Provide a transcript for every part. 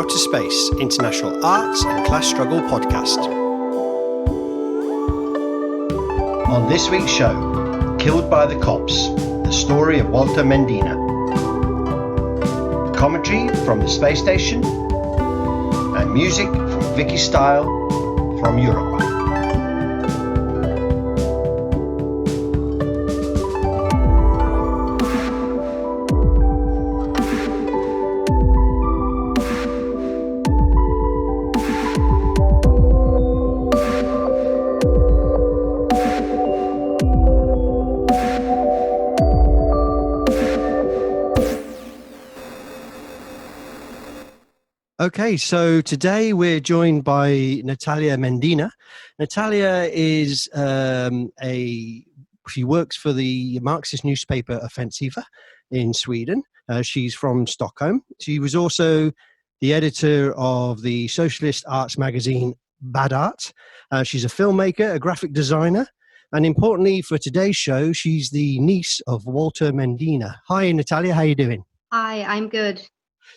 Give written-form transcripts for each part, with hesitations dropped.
Outa-space, International Arts and Class Struggle podcast. On this week's show, Killed by the Cops, the story of Walter Medina. Commentary from the space station, and music from Viki Style from Uruguay. Okay, so today we're joined by Natalia Medina. Natalia is she works for the Marxist newspaper Offensiva in Sweden. She's from Stockholm. She was also the editor of the socialist arts magazine Bad Art. She's a filmmaker, a graphic designer, and importantly for today's show, she's the niece of Walter Medina. Hi, Natalia, how are you doing? Hi, I'm good.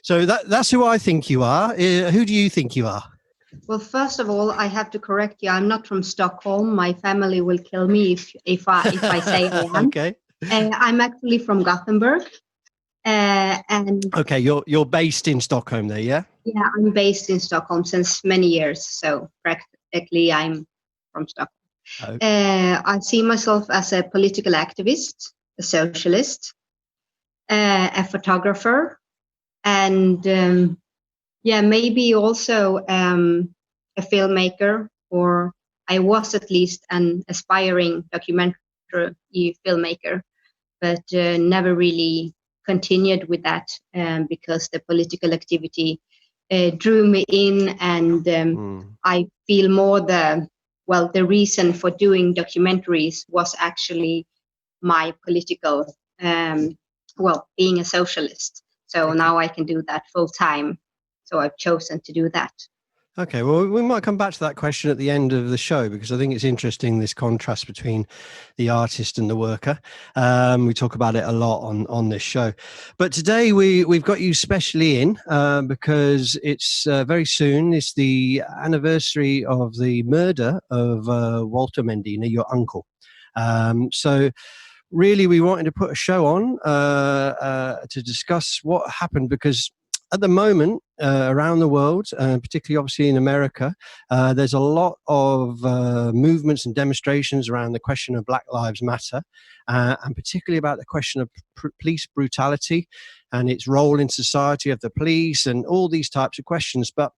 So that's who I think you are. Who do you think you are? Well, first of all, I have to correct you. I'm not from Stockholm. My family will kill me if I say I am. Okay. I'm actually from Gothenburg. And okay, you're based in Stockholm, there, yeah? Yeah, I'm based in Stockholm since many years. So practically, I'm from Stockholm. Okay. I see myself as a political activist, a socialist, a photographer. And maybe also a filmmaker, or I was at least an aspiring documentary filmmaker, but never really continued with that because the political activity drew me in, and I feel more the reason for doing documentaries was actually my political, being a socialist. So now I can do that full time. So I've chosen to do that. Okay, well, we might come back to that question at the end of the show, because I think it's interesting, this contrast between the artist and the worker. We talk about it a lot on this show. But today we've got you specially in because it's very soon. It's the anniversary of the murder of Walter Medina, your uncle. So really, we wanted to put a show on to discuss what happened, because at the moment around the world, particularly obviously in America, there's a lot of movements and demonstrations around the question of Black Lives Matter, and particularly about the question of police brutality and its role in society of the police and all these types of questions. But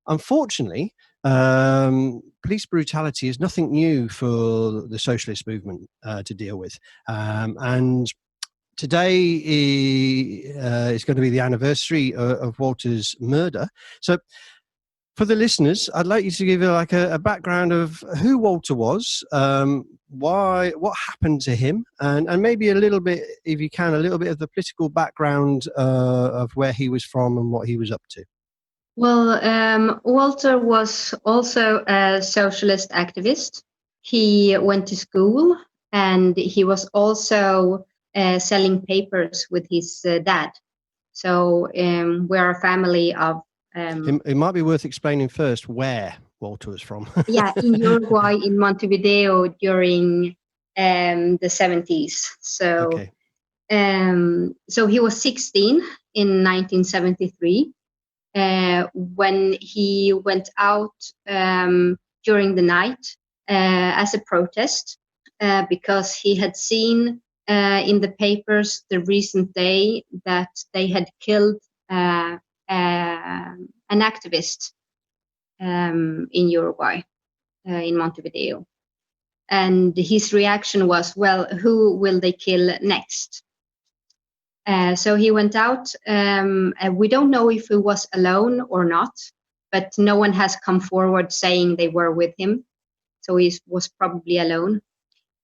unfortunately, police brutality is nothing new for the socialist movement to deal with. And today is going to be the anniversary of Walter's murder. So for the listeners, I'd like you to give a background of who Walter was, what happened to him, and maybe a little bit, if you can, a little bit of the political background of where he was from and what he was up to. Well, Walter was also a socialist activist. He went to school, and he was also selling papers with his dad. So we're a family of... It might be worth explaining first where Walter was from. Yeah, in Uruguay, in Montevideo, during the 70s. So, okay. So he was 16 in 1973. When he went out during the night as a protest because he had seen in the papers the recent day that they had killed an activist in Uruguay, in Montevideo. And his reaction was, well, who will they kill next? So he went out. We don't know if he was alone or not, but no one has come forward saying they were with him. So he was probably alone.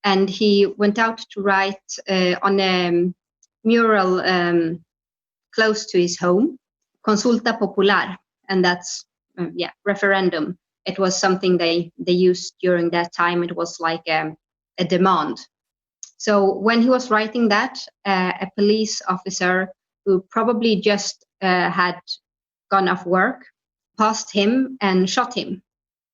And he went out to write on a mural close to his home, Consulta Popular, and that's, referendum. It was something they used during that time. It was like a demand. So when he was writing that, a police officer who probably just had gone off work, passed him and shot him.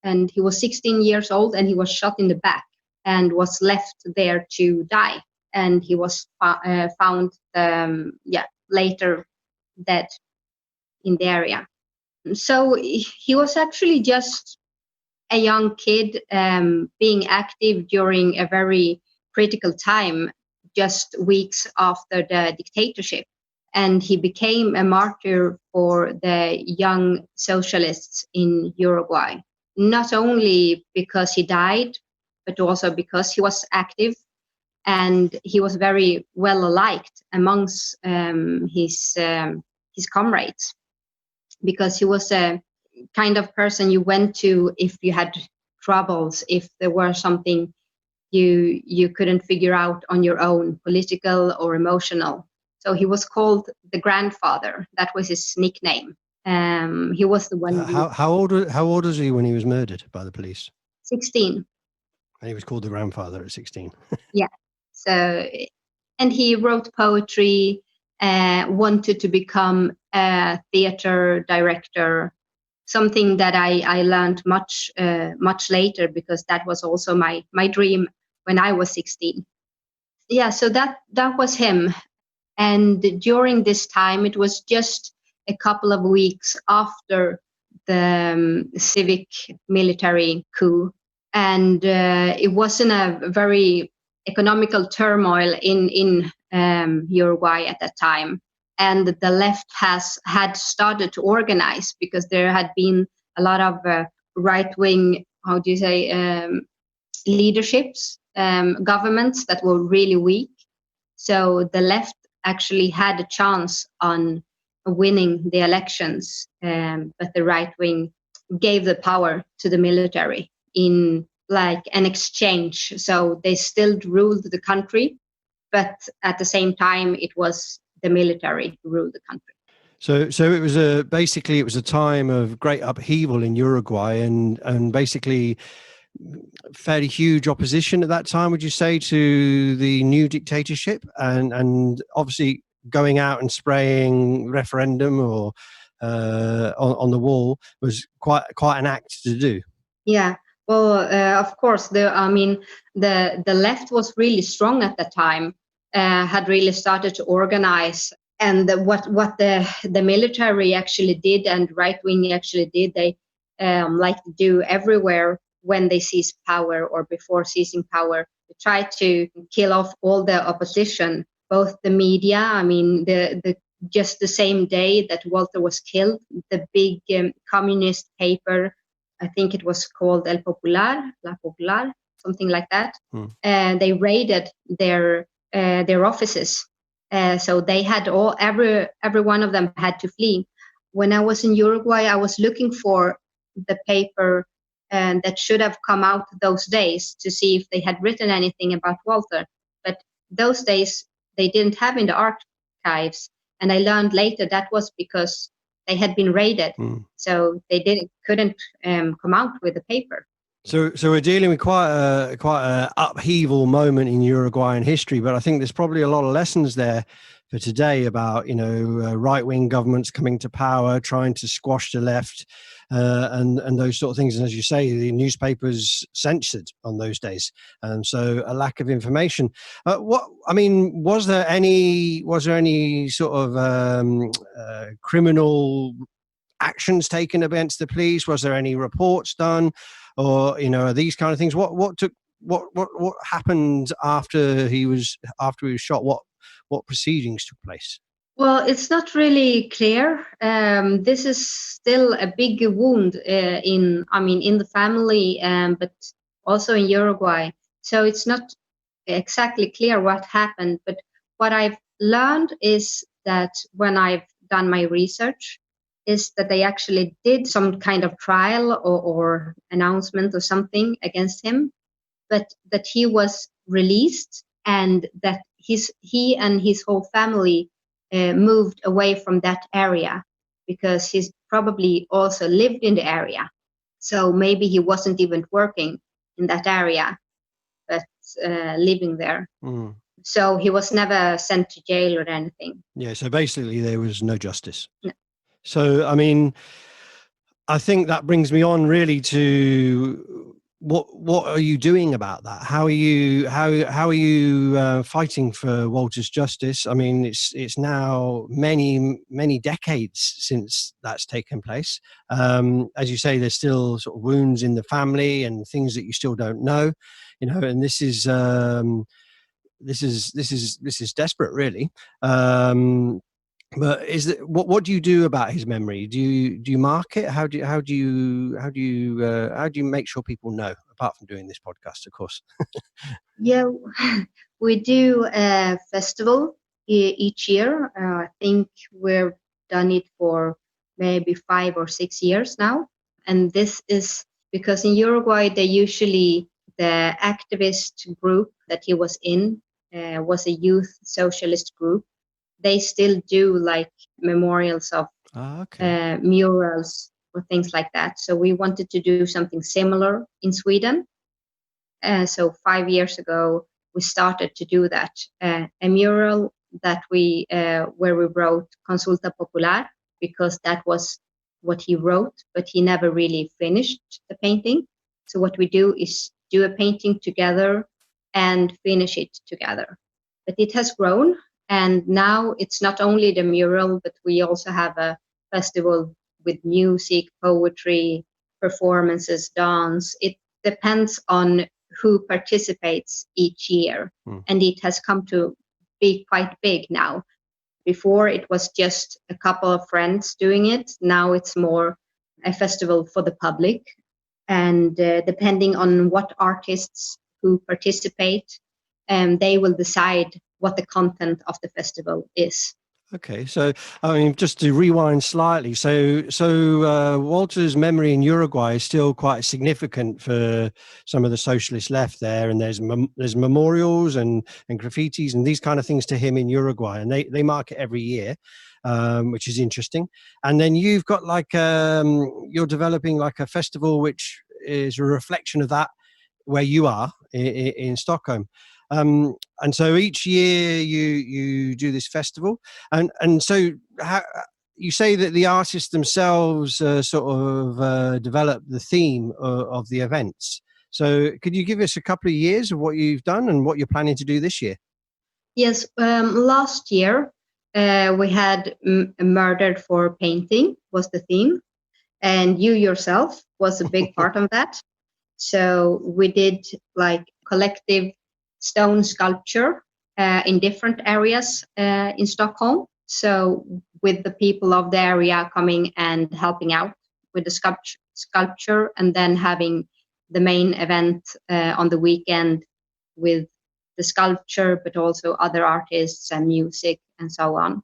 And he was 16 years old, and he was shot in the back and was left there to die. And he was found later dead in the area. So he was actually just a young kid being active during a very critical time, just weeks after the dictatorship. And he became a martyr for the young socialists in Uruguay, not only because he died, but also because he was active, and he was very well liked amongst his comrades, because he was a kind of person you went to if you had troubles, if there were something you couldn't figure out on your own, political or emotional. So he was called the grandfather. That was his nickname. He was the one. How old was he when he was murdered by the police? 16. And he was called the grandfather at 16. Yeah. So, and he wrote poetry, wanted to become a theater director, something that I learned much later, because that was also my dream when I was 16. Yeah, so that was him. And during this time, it was just a couple of weeks after the civic military coup. And it was in a very economical turmoil in Uruguay at that time. And the left had started to organize, because there had been a lot of right-wing, leaderships, governments that were really weak. So the left actually had a chance on winning the elections, but the right wing gave the power to the military in like an exchange. So they still ruled the country, but at the same time, it was the military who ruled the country. So it was basically a time of great upheaval in Uruguay, and basically fairly huge opposition at that time, would you say, to the new dictatorship, and obviously going out and spraying referendum or on the wall was quite an act to do. Yeah, well, of course, the left was really strong at that time, had really started to organize, and what the military actually did and right wing actually did, they like to do everywhere when they seize power or before seizing power, to try to kill off all the opposition, both the media. I mean, the just the same day that Walter was killed, the big communist paper, I think it was called El Popular, La Popular, something like that. They raided their offices, so they had every one of them had to flee. When I was in Uruguay, I was looking for the paper that should have come out those days to see if they had written anything about Walter. But those days they didn't have in the archives. And I learned later that was because they had been raided. So they couldn't come out with the paper. So we're dealing with quite a upheaval moment in Uruguayan history, but I think there's probably a lot of lessons there for today about, right-wing governments coming to power, trying to squash the left, and those sort of things. And as you say, the newspapers censored on those days, and so a lack of information. Was there any sort of criminal actions taken against the police? Was there any reports done, or these kind of things? What happened after he was shot? What proceedings took place? Well, it's not really clear. This is still a big wound in the family, but also in Uruguay. So it's not exactly clear what happened. But what I've learned is that when I've done my research, is that they actually did some kind of trial or announcement or something against him, but that he was released, and that he and his whole family moved away from that area, because he's probably also lived in the area. So maybe he wasn't even working in that area, but living there. So he was never sent to jail or anything. Yeah, so basically there was no justice. No. So, I mean, I think that brings me on really to what are you doing about that? How are you fighting for Walter's justice? I mean, it's now many decades since that's taken place. As you say, there's still sort of wounds in the family and things that you still don't know, and this is desperate, really. But what do you do about his memory? Do you mark it? How do you make sure people know? Apart from doing this podcast, of course. Yeah, we do a festival each year. I think we've done it for maybe 5 or 6 years now. And this is because in Uruguay, the activist group that he was in was a youth socialist group. They still do like memorials of murals or things like that. So we wanted to do something similar in Sweden. So 5 years ago, we started to do that. A mural that where we wrote Consulta Popular, because that was what he wrote, but he never really finished the painting. So what we do is do a painting together and finish it together. But it has grown, and now it's not only the mural, but we also have a festival with music, poetry, performances, dance. It depends on who participates each year. And it has come to be quite big now. Before it was just a couple of friends doing it. Now it's more a festival for the public. And depending on what artists who participate, they will decide what the content of the festival is. Okay, so I mean, just to rewind slightly, so Walter's memory in Uruguay is still quite significant for some of the socialist left there, and there's memorials and graffitis and these kind of things to him in Uruguay, and they mark it every year, which is interesting. And then you've got like you're developing like a festival which is a reflection of that where you are in Stockholm. And so each year you do this festival, and so how, you say that the artists themselves sort of develop the theme of the events. So could you give us a couple of years of what you've done and what you're planning to do this year? Yes, last year we had Murdered for Painting was the theme, and you yourself was a big part of that. So we did like collective stone sculpture in different areas in Stockholm. So with the people of the area coming and helping out with the sculpture, and then having the main event on the weekend with the sculpture, but also other artists and music and so on.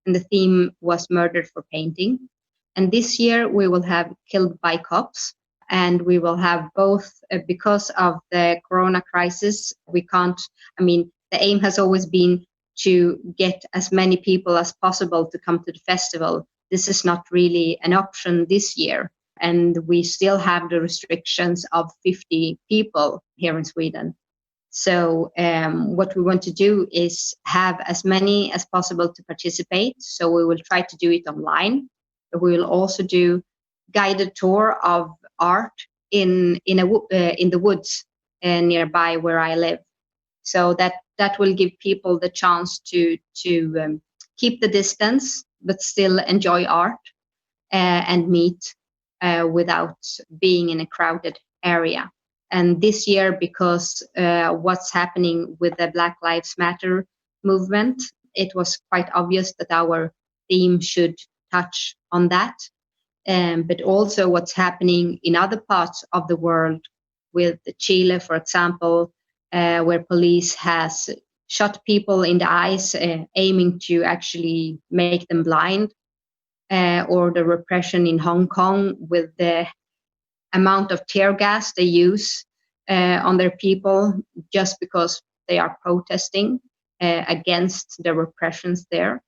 And the theme was Murdered for Painting. And this year we will have Killed by Cops. And we will have both because of the corona crisis. The aim has always been to get as many people as possible to come to the festival. This is not really an option this year. And we still have the restrictions of 50 people here in Sweden. So what we want to do is have as many as possible to participate. So we will try to do it online. But we will also do guided tour of art in the woods nearby where I live. So that will give people the chance to keep the distance, but still enjoy art and meet without being in a crowded area. And this year, because what's happening with the Black Lives Matter movement, it was quite obvious that our theme should touch on that. But also what's happening in other parts of the world, with Chile, for example, where police has shot people in the eyes, aiming to actually make them blind, or the repression in Hong Kong with the amount of tear gas they use on their people just because they are protesting against the repressions there.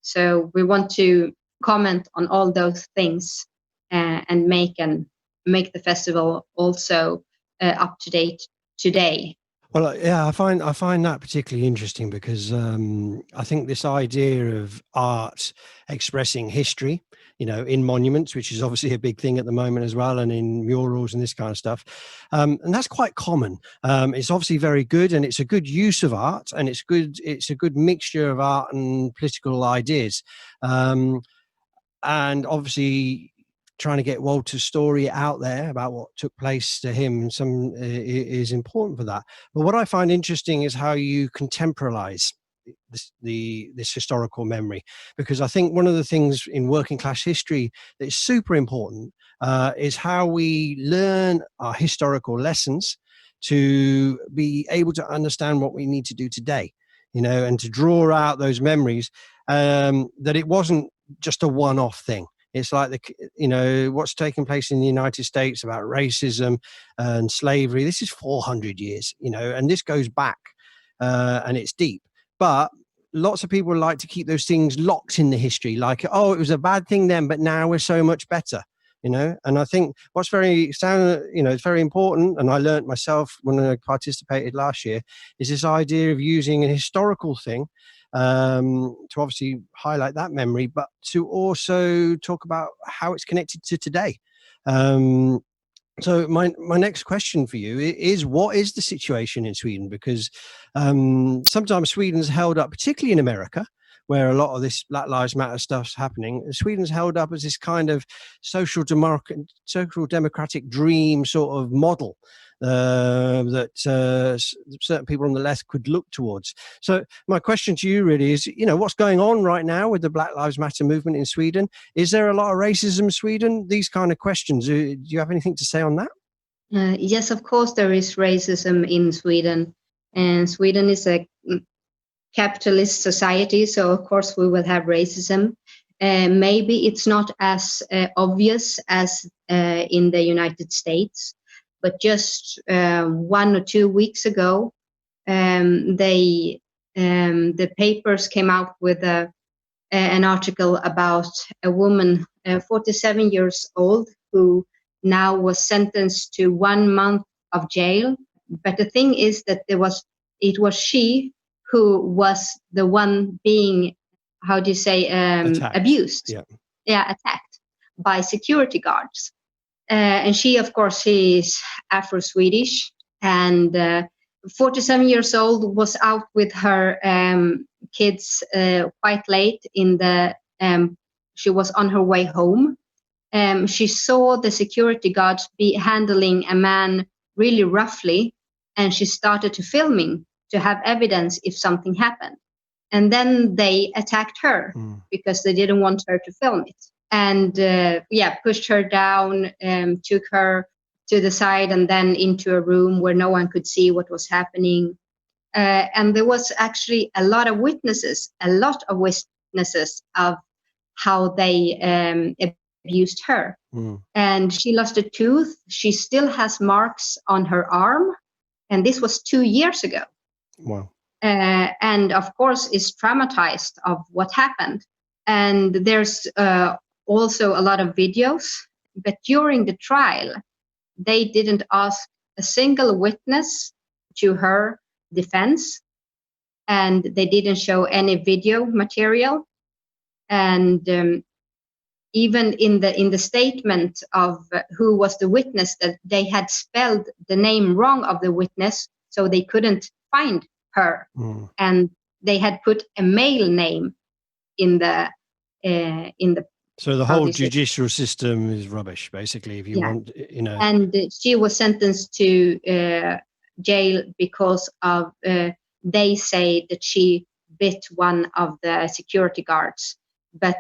So we want to comment on all those things and make the festival also up to date today. Well, yeah, I find that particularly interesting because I think this idea of art expressing history, in monuments, which is obviously a big thing at the moment as well, and in murals and this kind of stuff, and that's quite common. It's obviously very good, and it's a good use of art, and it's good. It's a good mixture of art and political ideas, and obviously trying to get Walter's story out there about what took place to him is important for that. But what I find interesting is how you contemporalize this historical memory, because I think one of the things in working class history that is super important is how we learn our historical lessons to be able to understand what we need to do today, and to draw out those memories, that it wasn't just a one-off thing. It's like what's taking place in the United States about racism and slavery. This is 400 years, and this goes back, and it's deep. But lots of people like to keep those things locked in the history, like, oh, it was a bad thing then, but now we're so much better. And I think it's very important, and I learned myself when I participated last year, is this idea of using a historical thing to obviously highlight that memory, but to also talk about how it's connected to today. So my next question for you is, what is the situation in Sweden? Because sometimes Sweden's held up, particularly in America, where a lot of this Black Lives Matter stuff's happening. Sweden's held up as this kind of social democratic dream sort of model that certain people on the left could look towards. So my question to you really is, what's going on right now with the Black Lives Matter movement in Sweden? Is there a lot of racism in Sweden? These kind of questions. Do you have anything to say on that? Yes, of course, there is racism in Sweden. And Sweden is a capitalist society, so of course we will have racism. Maybe it's not as obvious as in the United States, but just 1 or 2 weeks ago, the papers came out with an article about a woman, 47 years old, who now was sentenced to 1 month of jail. But the thing is that it was she who was the one being, abused, attacked by security guards. And she, of course, she is Afro-Swedish, and 47 years old, was out with her kids quite late she was on her way home. She saw the security guards be handling a man really roughly, and she started to filming to have evidence if something happened. And then they attacked her because they didn't want her to film it. And pushed her down, took her to the side and then into a room where no one could see what was happening. And there was actually a lot of witnesses of how they abused her. And she lost a tooth. She still has marks on her arm. And this was 2 years ago. Wow. And of course is traumatized of what happened. And there's also a lot of videos, but during the trial, they didn't ask a single witness to her defense, and they didn't show any video material. And even in the statement of who was the witness, that they had spelled the name wrong of the witness, so they couldn't find her. And they had put a male name in the so the whole judicial system is rubbish, basically, if you want, And she was sentenced to jail because of they say that she bit one of the security guards, but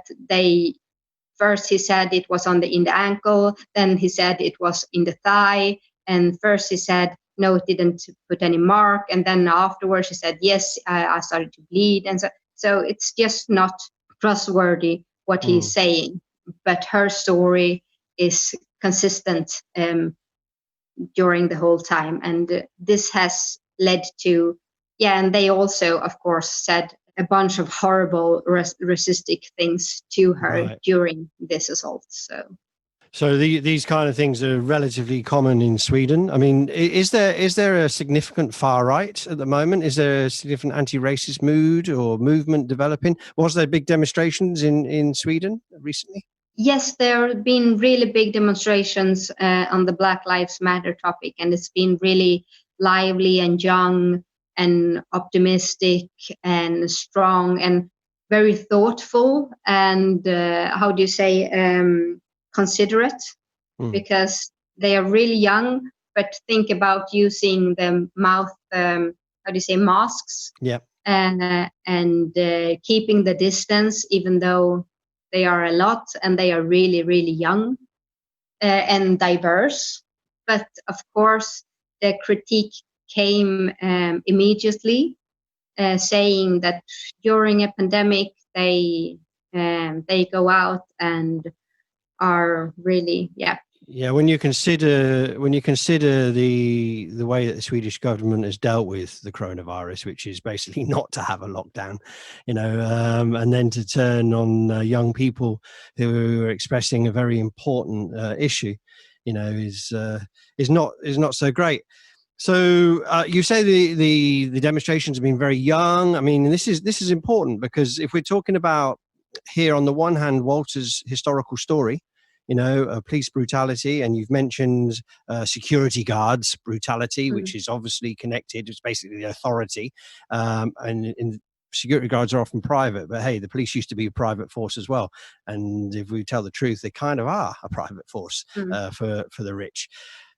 first he said it was in the ankle, then he said it was in the thigh, and first he said no, it didn't put any mark, and then afterwards she said yes, I started to bleed, and so it's just not trustworthy what he's saying. But her story is consistent during the whole time, and this has led to and they also of course said a bunch of horrible racistic things to her during this assault. So these kind of things are relatively common in Sweden. I mean, is there a significant far right at the moment? Is there a significant anti-racist mood or movement developing? Was there big demonstrations in Sweden recently? Yes, there have been really big demonstrations on the Black Lives Matter topic, and it's been really lively and young and optimistic and strong and very thoughtful and how do you say considerate, because they are really young but think about using the mouth how do you say masks, and keeping the distance even though they are a lot and they are really really young and diverse. But of course the critique came immediately, saying that during a pandemic they go out and are really when you consider the way that the Swedish government has dealt with the coronavirus, which is basically not to have a lockdown, and then to turn on young people who are expressing a very important issue, is not so great. So you say the demonstrations have been very young. I mean, this is important because if we're talking about here on the one hand, Walter's historical story, police brutality, and you've mentioned security guards brutality, which is obviously connected. It's basically the authority, and security guards are often private, but hey, the police used to be a private force as well. And if we tell the truth, they kind of are a private force for the rich.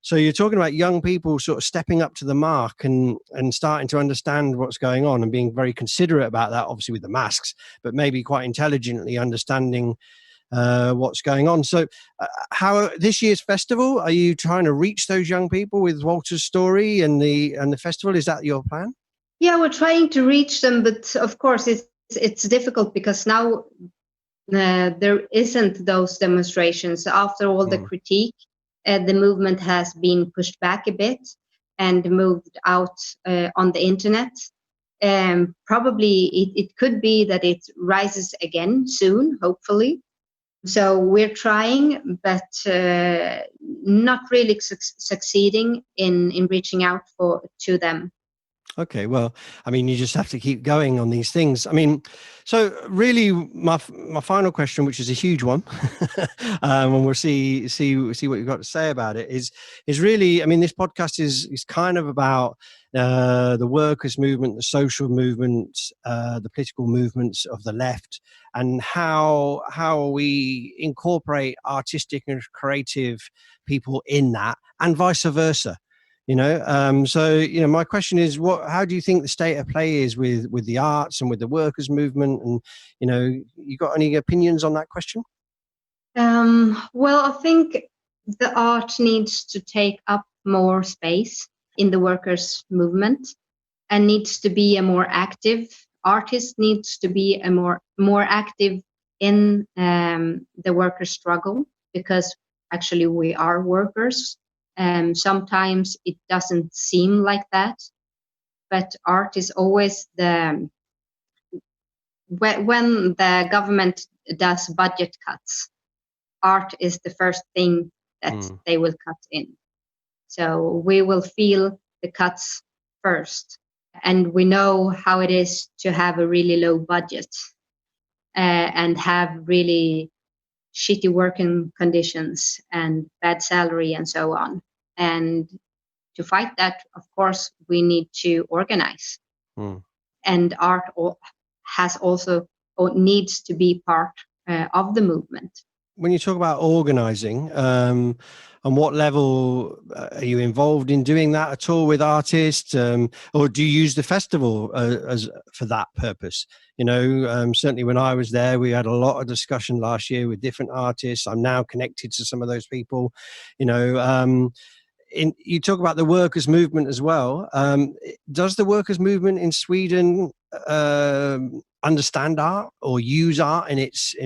So you're talking about young people sort of stepping up to the mark and starting to understand what's going on and being very considerate about that, obviously with the masks, but maybe quite intelligently understanding what's going on. So how this year's festival, are you trying to reach those young people with Walter's story and the festival? Is that your plan? Yeah, we're trying to reach them, but of course it's difficult because now there isn't those demonstrations. After all the critique, the movement has been pushed back a bit and moved out on the internet. Probably it could be that it rises again soon, hopefully. So we're trying, but not really succeeding in reaching out to them. Okay, well, I mean, you just have to keep going on these things. I mean, so really, my final question, which is a huge one, and we'll see what you've got to say about it, is really, I mean, this podcast is kind of about the workers' movement, the social movement, the political movements of the left, and how we incorporate artistic and creative people in that, and vice versa. So my question is, how do you think the state of play is with the arts and with the workers' movement? And you got any opinions on that question? Well, I think the art needs to take up more space in the workers' movement and needs to be a more active artist, needs to be a more active in the workers' struggle, because actually we are workers. Sometimes it doesn't seem like that, but art is always when the government does budget cuts, art is the first thing that they will cut in. So we will feel the cuts first, and we know how it is to have a really low budget and have really shitty working conditions and bad salary and so on. And to fight that, of course, we need to organize. And art has also or needs to be part of the movement. When you talk about organizing, on what level are you involved in doing that at all with artists, or do you use the festival as for that purpose? Certainly when I was there, we had a lot of discussion last year with different artists. I'm now connected to some of those people. You talk about the workers' movement as well. Does the workers' movement in Sweden understand art or use art in its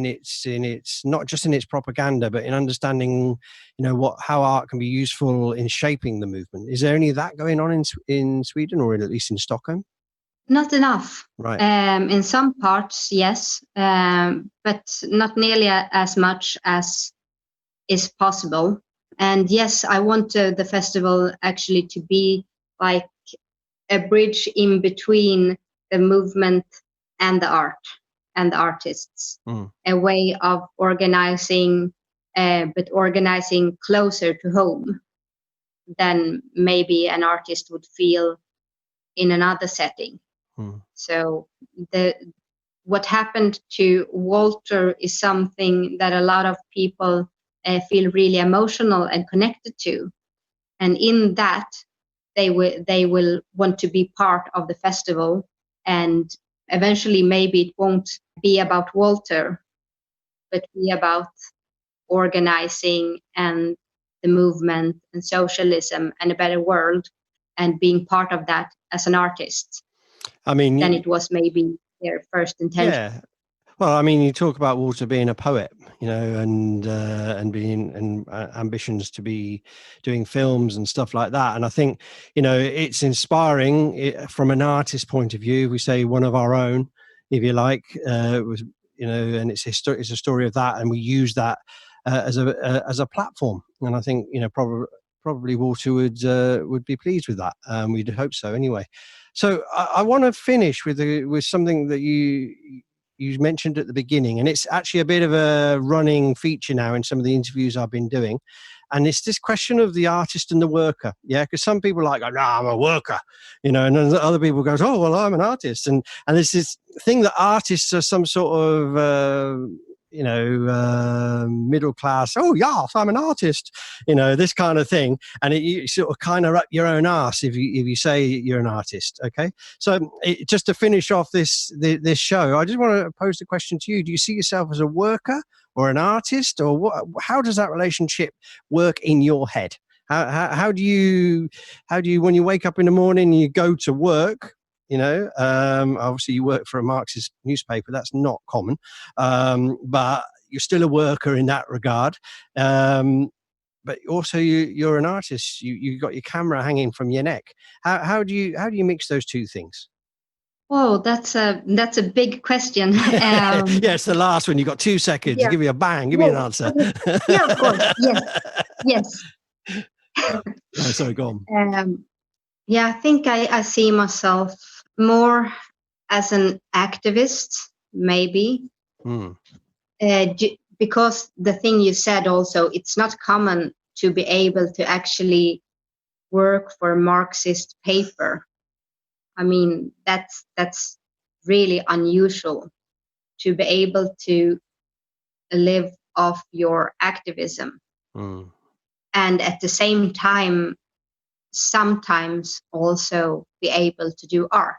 not just in its propaganda, but in understanding, how art can be useful in shaping the movement? Is there any of that going on in Sweden, or at least in Stockholm? Not enough. Right. In some parts, yes, but not nearly as much as is possible. And yes, I want the festival actually to be like a bridge in between the movement and the art and the artists, a way of organizing, but organizing closer to home than maybe an artist would feel in another setting. So what happened to Walter is something that a lot of people feel really emotional and connected to, and in that they will want to be part of the festival. And eventually maybe it won't be about Walter, but be about organizing and the movement and socialism and a better world, and being part of that as an artist. I mean, than it was maybe their first intention. Yeah. Well, I mean, you talk about Walter being a poet, and being ambitions to be doing films and stuff like that. And I think, it's inspiring from an artist's point of view. We say one of our own, if you like, was, and it's a story of that, and we use that as a platform. And I think, probably Walter would be pleased with that. We'd hope so, anyway. So I want to finish with something that you mentioned at the beginning, and it's actually a bit of a running feature now in some of the interviews I've been doing. And it's this question of the artist and the worker. Yeah, because some people are like, oh, no, I'm a worker, and then other people go, oh, well, I'm an artist. And there's this thing that artists are some sort of, middle class. Oh, yes, I'm an artist, this kind of thing. And you sort of kind of up your own arse if you say you're an artist. Okay. So just to finish off this show, I just want to pose the question to you. Do you see yourself as a worker or an artist, or how does that relationship work in your head? How do you, when you wake up in the morning and you go to work, obviously you work for a Marxist newspaper, that's not common, but you're still a worker in that regard. But also you're an artist. You've got your camera hanging from your neck. How do you mix those two things? Oh, that's a big question. Yeah, it's the last one. You've got 2 seconds. Yeah. Give me a bang. Give me an answer. Yeah, of course. Yes. No, sorry, go on. Yeah, I think I see myself more as an activist, maybe. Because the thing you said also, it's not common to be able to actually work for a Marxist paper. I mean, that's really unusual, to be able to live off your activism. And at the same time, sometimes also be able to do art.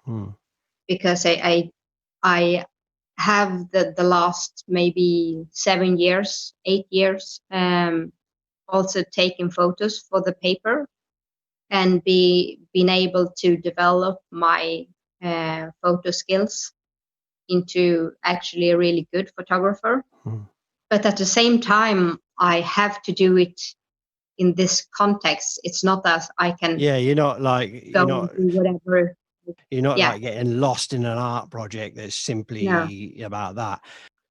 Because I have the last maybe 7 years, 8 years, also taken photos for the paper, and been able to develop my photo skills into actually a really good photographer. But at the same time, I have to do it in this context. It's not that I can. Yeah, you're not like do whatever. You're not like getting lost in an art project that's simply about that.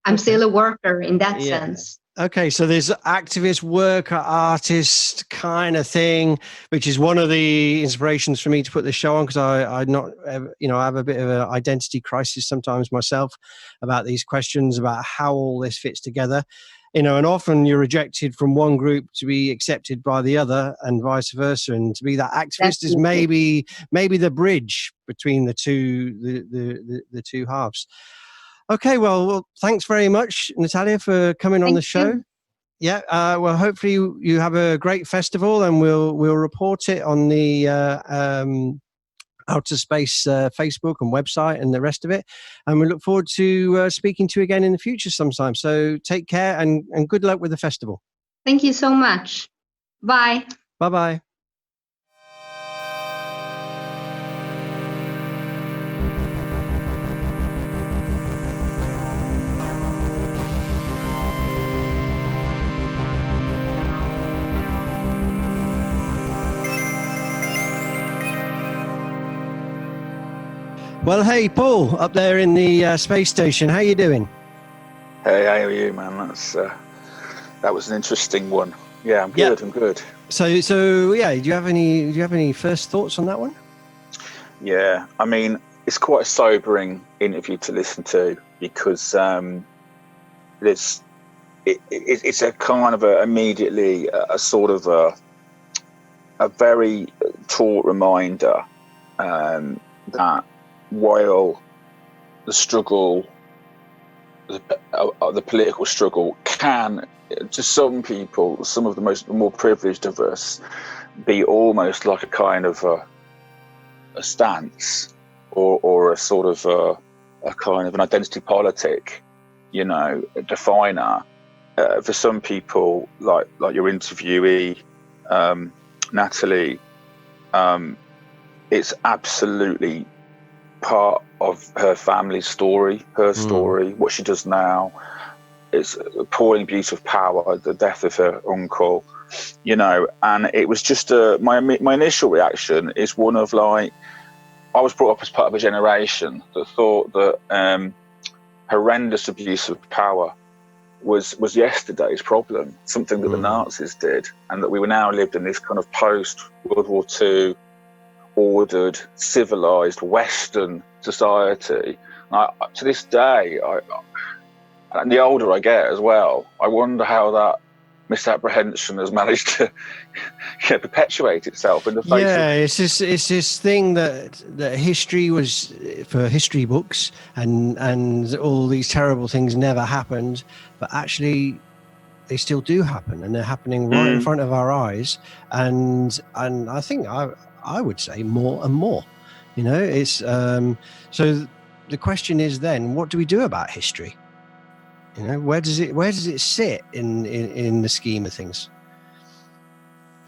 I'm still a worker in that sense. Okay, so there's activist, worker, artist kind of thing, which is one of the inspirations for me to put this show on, because I have a bit of an identity crisis sometimes myself about these questions about how all this fits together. And often you're rejected from one group to be accepted by the other, and vice versa. And to be that activist is maybe the bridge between the two halves. Okay, well, thanks very much, Natalia, for coming on the show. You. Yeah, well, hopefully you have a great festival, and we'll report it on the Outa-space Facebook and website and the rest of it. And we look forward to speaking to you again in the future sometime. So take care and good luck with the festival. Thank you so much. Bye. Bye-bye. Well, hey, Paul, up there in the space station, how you doing? Hey, how are you, man? That's That was an interesting one. Yeah, I'm good. I'm good. So yeah, do you have any first thoughts on that one? Yeah, I mean, it's quite a sobering interview to listen to, because it's a kind of immediately a sort of a very taut reminder that while the struggle, the political struggle, can, to some people, some of the more privileged of us, be almost like a kind of a stance, or a sort of a kind of an identity politic, you know, a definer. For some people, like your interviewee, Natalie, it's absolutely part of her family's story, her story, what she does now. It's appalling abuse of power, the death of her uncle, you know. And it was just my initial reaction is one of, like, I was brought up as part of a generation that thought that horrendous abuse of power was yesterday's problem, something that the Nazis did, and that we were now lived in this kind of post-World War II ordered, civilized Western society. To this day, and the older I get as well, I wonder how that misapprehension has managed to perpetuate itself in the face of... It's this thing that history was for history books, and all these terrible things never happened, but actually they still do happen, and they're happening right in front of our eyes. And I think I would say more and more, you know. It's so the question is then, what do we do about history? You know, where does it sit in the scheme of things?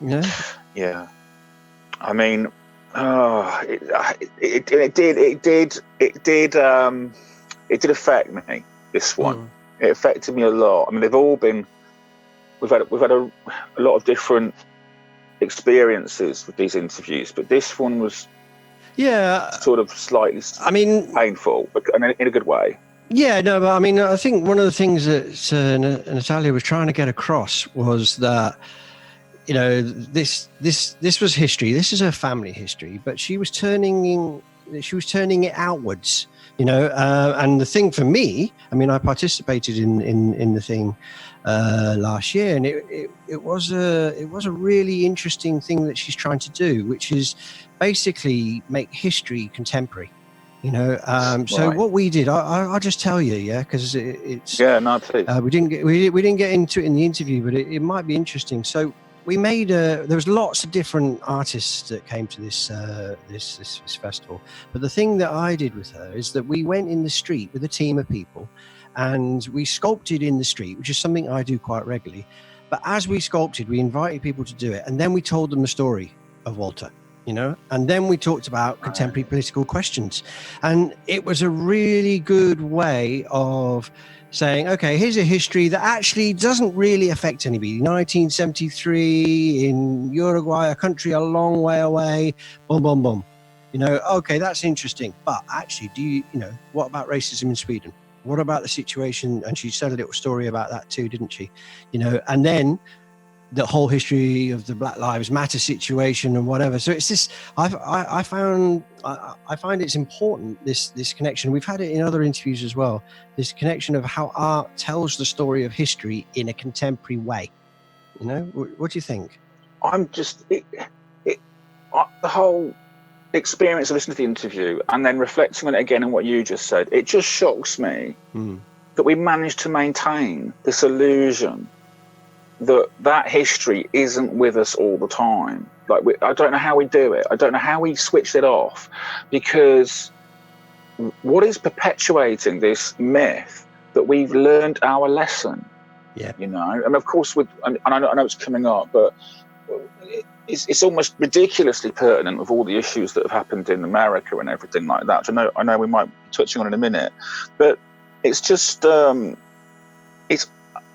You know? Yeah, I mean, it did affect me. This one, it affected me a lot. I mean, they've all been. We've had a lot of different experiences with these interviews, but this one was, sort of slightly, painful, but in a good way. Yeah, no, but I mean, I think one of the things that Natalia was trying to get across was that, you know, this was history. This is her family history, but she was turning it outwards, you know. And the thing for me, I mean, I participated in the thing last year, and it was a really interesting thing that she's trying to do, which is basically make history contemporary. You know, so what we did, I'll just tell you, because it's please. We didn't get into it in the interview, but it might be interesting. So we made there was lots of different artists that came to this festival, but the thing that I did with her is that we went in the street with a team of people, and we sculpted in the street, which is something I do quite regularly. But as we sculpted, we invited people to do it, and then we told them the story of Walter. You know, and then we talked about contemporary political questions, and it was a really good way of saying, okay, here's a history that actually doesn't really affect anybody. 1973 in Uruguay, a country a long way away, boom, boom, boom. You know, okay, that's interesting, but actually, you know, what about racism in Sweden? What about the situation? And she said a little story about that too, didn't she? You know, and then the whole history of the Black Lives Matter situation and whatever. So it's this, I find it's important, this connection. We've had it in other interviews as well, this connection of how art tells the story of history in a contemporary way. You know, what do you think? I'm just, the whole experience of listening to the interview and then reflecting on it again and what you just said, it just shocks me that we managed to maintain this illusion that history isn't with us all the time. Like, I don't know how we do it. I don't know how we switched it off, because what is perpetuating this myth that we've learned our lesson? Yeah, you know. And of course, I know it's coming up, but it's almost ridiculously pertinent with all the issues that have happened in America and everything like that. So I know we might be touching on in a minute, but it's just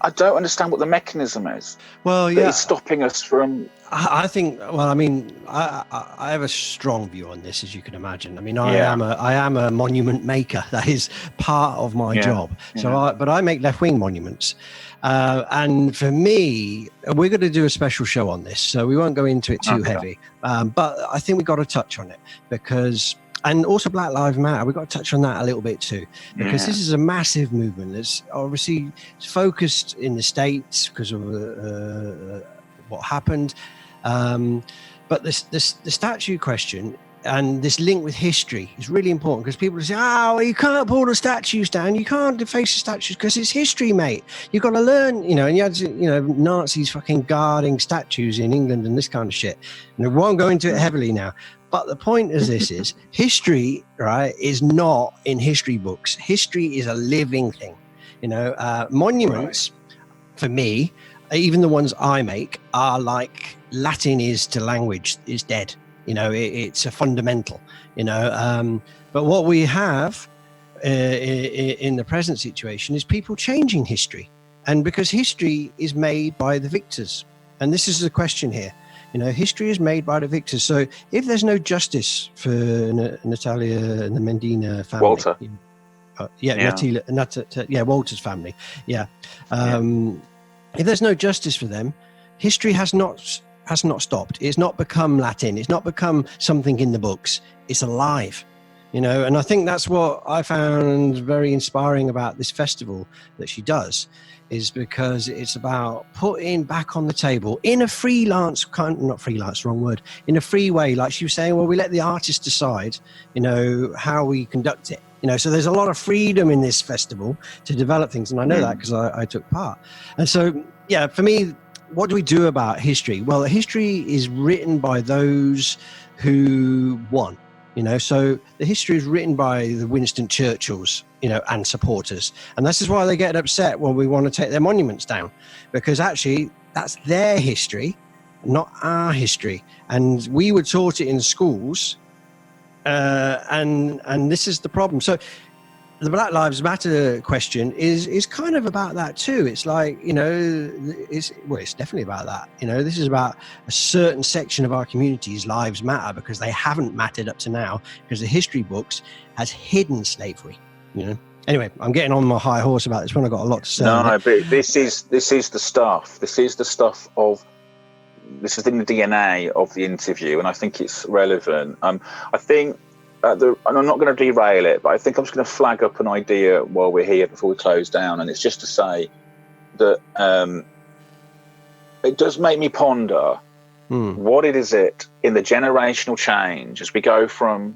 I don't understand what the mechanism is. Well, that is stopping us from. I think. Well, I mean, I have a strong view on this, as you can imagine. I mean, I am a monument maker. That is part of my job. So, but I make left-wing monuments, and for me, we're going to do a special show on this, so we won't go into it too heavy. But I think we've got to touch on it because. And also Black Lives Matter, we've got to touch on that a little bit too, because this is a massive movement that's obviously focused in the States because of what happened. But the statue question and this link with history is really important because people say, oh, you can't pull the statues down. You can't deface the statues because it's history, mate. You've got to learn, and you had, Nazis fucking guarding statues in England and this kind of shit. And we won't go into it heavily now. But the point is is history, right, is not in history books. History is a living thing. Monuments, for me, even the ones I make, are like Latin is to language is dead. It's a fundamental, but what we have in the present situation is people changing history. And because history is made by the victors. And this is the question here. History is made by the victors. So if there's no justice for Natalia and the Medina family, Walter, Walter's family, if there's no justice for them, history has not stopped. It's not become Latin. It's not become something in the books. It's alive. And I think that's what I found very inspiring about this festival that she does. Is because it's about putting back on the table in a in a free way. Like she was saying, well, we let the artist decide, how we conduct it. So there's a lot of freedom in this festival to develop things. And I know that because I took part. And so, for me, what do we do about history? Well, history is written by those who won. So the history is written by the Winston Churchills, and supporters. And this is why they get upset when we want to take their monuments down, because actually that's their history, not our history. And we were taught it in schools. And this is the problem. So the Black Lives Matter question is kind of about that too. It's like, it's definitely about that. This is about a certain section of our community's lives matter because they haven't mattered up to now because the history books has hidden slavery, Anyway, I'm getting on my high horse about this one. I've got a lot to say. No, but this is the stuff. This is the stuff of. This is in the DNA of the interview, and I think it's relevant. I think. And I'm not going to derail it, but I think I'm just going to flag up an idea while we're here before we close down. And it's just to say that it does make me ponder what it is in the generational change as we go from,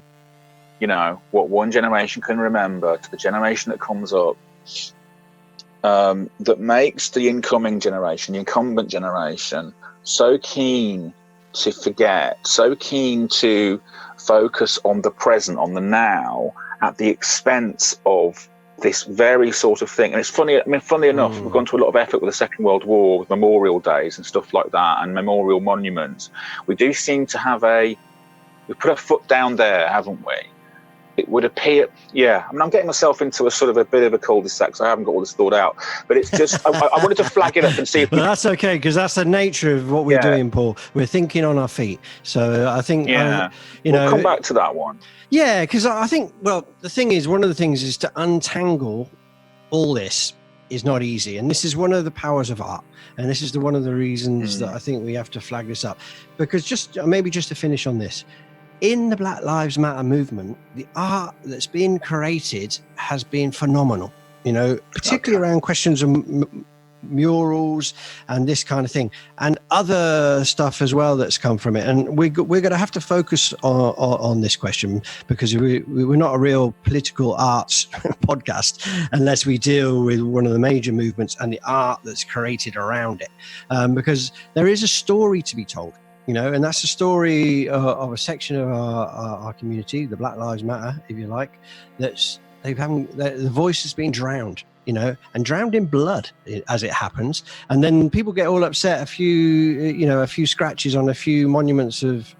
what one generation can remember to the generation that comes up, that makes the incoming generation, the incumbent generation, so keen to forget, so keen to focus on the present, on the now, at the expense of this very sort of thing. And it's funny, funnily enough, we've gone to a lot of effort with the Second World War, with memorial days and stuff like that, and memorial monuments. We do seem to have we put a foot down there, haven't we? It would appear, I'm getting myself into a sort of a bit of a cul-de-sac, because I haven't got all this thought out. But it's just, I wanted to flag it up and see if well, that's okay, because that's the nature of what we're doing, Paul. We're thinking on our feet. So I think, we'll come back to that one. Yeah, because I think, well, the thing is, one of the things is to untangle all this is not easy. And this is one of the powers of art. And this is one of the reasons that I think we have to flag this up. Because just to finish on this, in the Black Lives Matter movement, the art that's been created has been phenomenal, particularly around questions of murals and this kind of thing, and other stuff as well that's come from it. And we're going to have to focus on this question because we're not a real political arts podcast unless we deal with one of the major movements and the art that's created around it, because there is a story to be told. And that's the story of a section of our community, the Black Lives Matter, if you like, the voice has been drowned, and drowned in blood as it happens. And then people get all upset. A few scratches on a few monuments of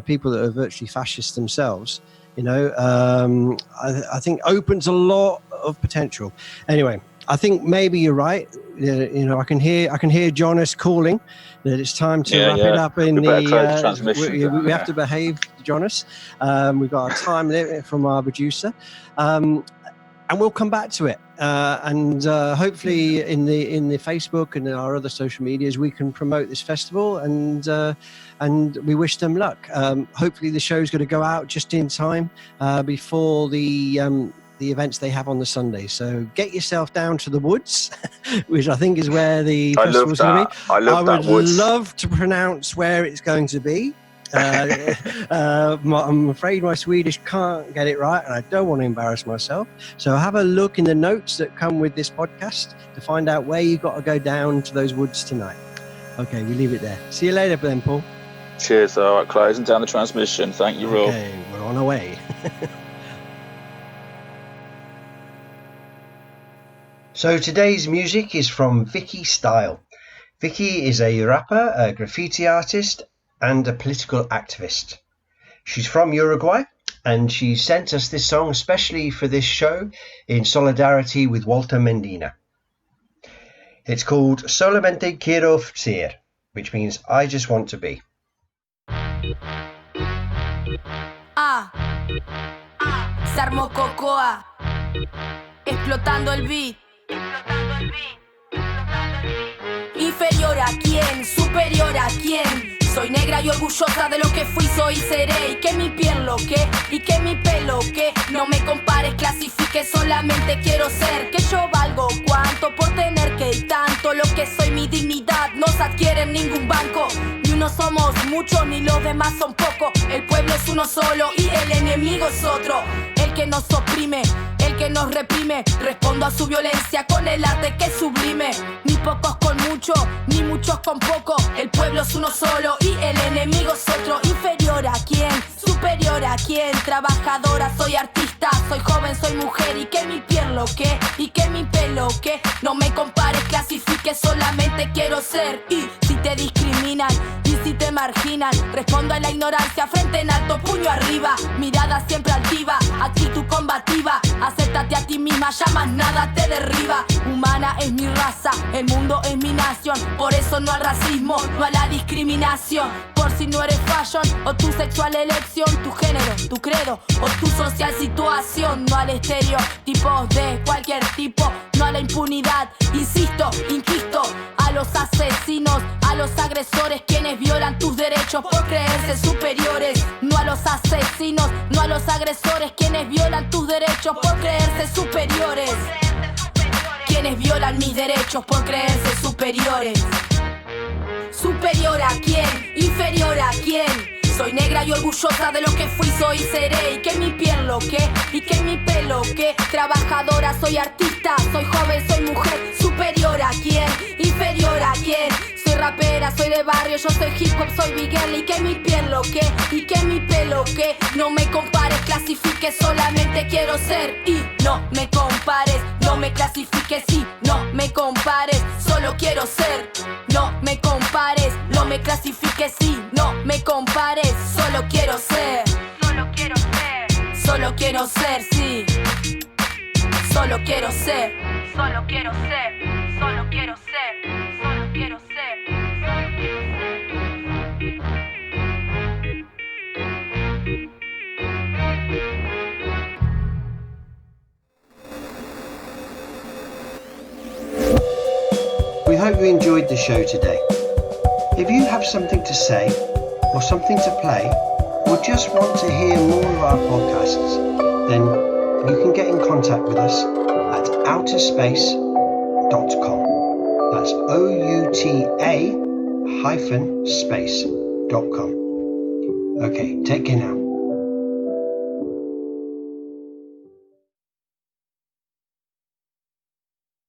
people that are virtually fascist themselves, I think opens a lot of potential. Anyway, I think maybe you're right. You know, I can hear Jonas calling that it's time to wrap it up. In we have to behave, Jonas. We've got a time limit from our producer, and we'll come back to it. And hopefully, in the Facebook and our other social medias, we can promote this festival, and we wish them luck. Hopefully, the show's going to go out just in time before the events they have on the Sunday. So get yourself down to the woods, which I think is where the festival's going to be. I would love to pronounce where it's going to be. I'm afraid my Swedish can't get it right, and I don't want to embarrass myself. So have a look in the notes that come with this podcast to find out where you've got to go down to those woods tonight. Okay, we leave it there. See you later then, Paul. Cheers. All right, closing down the transmission. Thank you, Rob. Okay, we're on our way. So today's music is from Viki Style. Viki is a rapper, a graffiti artist, and a political activist. She's from Uruguay, and she sent us this song especially for this show in solidarity with Walter Medina. It's called Solamente Quiero Ser, which means I just want to be. Se armó Cocoa, explotando el beat. Inferior a quién, superior a quién. Soy negra y orgullosa de lo que fui, soy y seré. Y que mi piel lo que, y que mi pelo que. No me compares, clasifique, solamente quiero ser. Que yo valgo cuánto por tener que y tanto. Lo que soy, mi dignidad, no se adquiere en ningún banco. Ni uno somos muchos, ni los demás son pocos. El pueblo es uno solo y el enemigo es otro. El que nos oprime, el que nos reprime. Respondo a su violencia con el arte que es sublime. Ni pocos con mucho, ni muchos con poco. El pueblo es uno solo y el enemigo es otro. Inferior a quién, superior a quién. Trabajadora, soy artista, soy joven, soy mujer. Y que mi piel lo que, y que mi pelo que. No me compares, clasifique, solamente quiero ser. Y si te discriminan, y si te marginan, respondo a la ignorancia, frente en alto, puño arriba. Mirada siempre altiva, actitud combativa. Acéptate a ti misma, ya más nada te derriba. Humana es mi raza, el mundo es mi nación. Por eso no al racismo, no a la discriminación. Por si no eres fashion, o tu sexual elección, tu género, tu credo, o tu social situación. No al estereotipos de cualquier tipo, no a la impunidad. Insisto, inquisto a los asesinos, a los agresores, quienes violan tus derechos por creerse superiores. No a los asesinos, no a los agresores, quienes violan tus derechos por creerse superiores. Quienes violan mis derechos por creerse superiores. ¿Superior a quién? ¿Inferior a quién? Soy negra y orgullosa de lo que fui, soy y seré. Y que mi piel lo que, y que mi pelo que. Trabajadora, soy artista, soy joven, soy mujer. ¿Superior a quién? ¿Inferior a quién? Soy rapera, soy de barrio, yo soy hip hop, soy Miguel. Y que mi piel lo que, y que mi pelo que. No me compares, clasifique, solamente quiero ser. Y no me compares, no me clasifiques, sí, no me compares, solo quiero ser. No me compares, no me clasifiques, sí, no me compares, solo quiero ser. Solo quiero ser. Solo quiero ser, sí. Solo quiero ser. Solo quiero ser. Solo quiero ser. Solo quiero ser. We hope you enjoyed the show today. If you have something to say, or something to play, or just want to hear more of our podcasts, then you can get in contact with us at outa-space.com. That's outa-space.com. Okay, take care now.